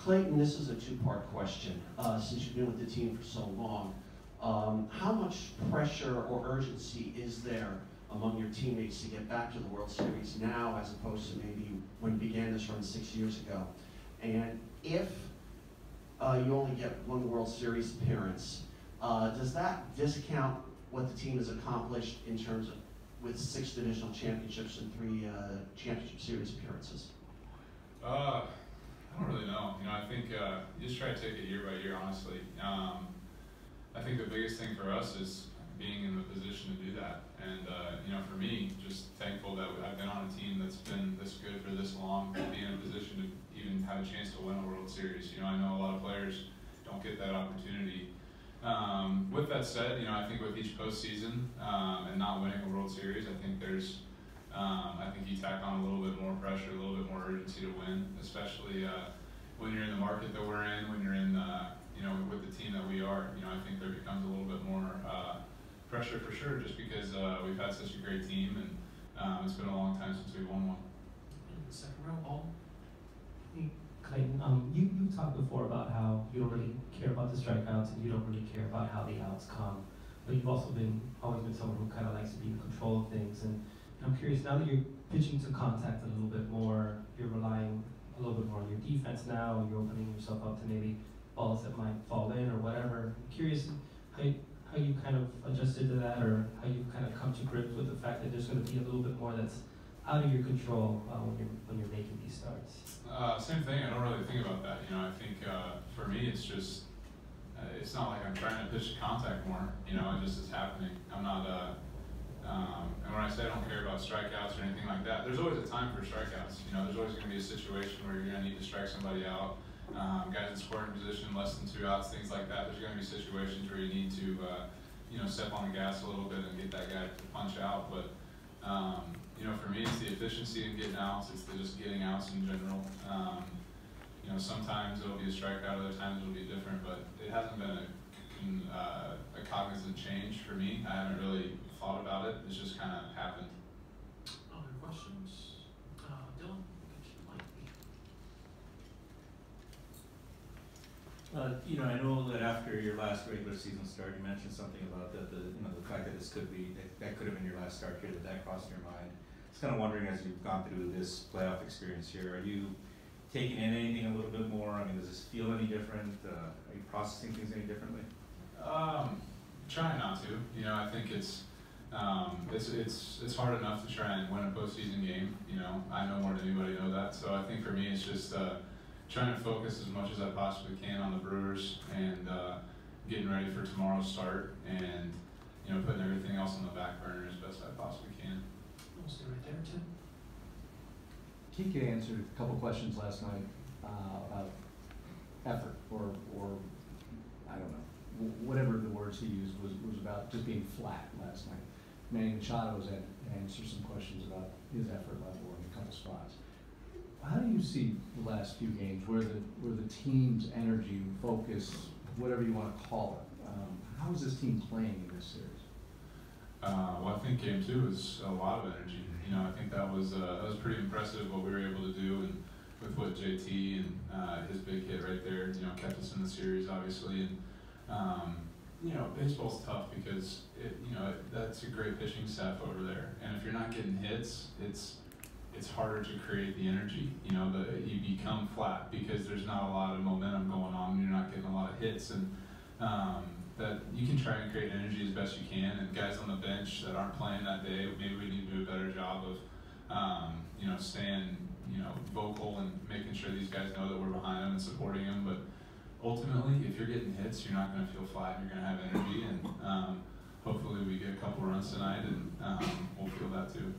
Clayton, this is a two-part question. Since you've been with the team for so long, how much pressure or urgency is there among your teammates to get back to the World Series now as opposed to maybe when you began this run 6 years ago? And if you only get one World Series appearance, does that discount what the team has accomplished in terms of with 6 divisional championships and 3 championship series appearances? I don't really know. I think you just try to take it year by year, honestly. I think the biggest thing for us is being in the position to do that. And, for me, just thankful that I've been on a team that's been this good for this long, to be in a position to even have a chance to win a World Series. I know a lot of players don't get that opportunity. With that said, I think with each postseason and not winning a World Series, I think I think you tack on a little bit more pressure, a little bit more urgency to win, especially when you're in the market that we're in, when you're in, with the team that we are. I think there becomes a little bit more pressure for sure, just because we've had such a great team, and it's been a long time since we've won one. In the second row, Paul. Clayton, you talked before about how you don't really care about the strikeouts and you don't really care about how the outs come, but you've also always been someone who kind of likes to be in control of things. And I'm curious, now that you're pitching to contact a little bit more, you're relying a little bit more on your defense now, and you're opening yourself up to maybe balls that might fall in or whatever. I'm curious how you kind of adjusted to that, or how you kind of come to grips with the fact that there's going to be a little bit more that's out of your control when you're making these starts. Same thing. I don't really think about that. I think for me, it's just it's not like I'm trying to pitch to contact more. It just is happening. I'm not. And when I say I don't care about strikeouts or anything like that, there's always a time for strikeouts. There's always going to be a situation where you're going to need to strike somebody out. Guys in scoring position, less than 2 outs, things like that. There's going to be situations where you need to, step on the gas a little bit and get that guy to punch out. But for me, it's the efficiency in getting outs. It's just getting outs in general. Sometimes it'll be a strikeout, other times it'll be different. But it hasn't been a cognizant change for me. I haven't really thought about it. It's just kind of happened. Other questions? Dylan? I know that after your last regular season start, you mentioned something about the fact that this could have been your last start here, that crossed your mind. Just kind of wondering, as you've gone through this playoff experience here, are you taking in anything a little bit more? I mean, does this feel any different? Are you processing things any differently? Trying not to. I think it's hard enough to try and win a postseason game. I know more than anybody know that. So I think for me, it's just trying to focus as much as I possibly can on the Brewers and getting ready for tomorrow's start, and putting everything else on the back burner as best I possibly can. We'll stay right there, Tim. Kike answered a couple questions last night about effort, or I don't know, whatever the words he used was about just being flat last night. Manny Machado was answered some questions about his effort level in a couple spots. How do you see the last few games where the team's energy, focus, whatever you want to call it? How is this team playing in this series? Well, I think game 2 was a lot of energy. I think that was pretty impressive what we were able to do, and with what JT and his big hit right there, kept us in the series, obviously. And baseball's tough because that's a great pitching staff over there, and if you're not getting hits, it's harder to create the energy. You become flat because there's not a lot of momentum going on, and you're not getting a lot of hits, and that you can try and create energy as best you can. And guys on the bench that aren't playing that day, maybe we need to do a better job of staying vocal and making sure these guys know that we're behind them and supporting them. But ultimately, if you're getting hits, you're not going to feel flat. You're going to have energy, and hopefully we get a couple runs tonight, and we'll feel that too.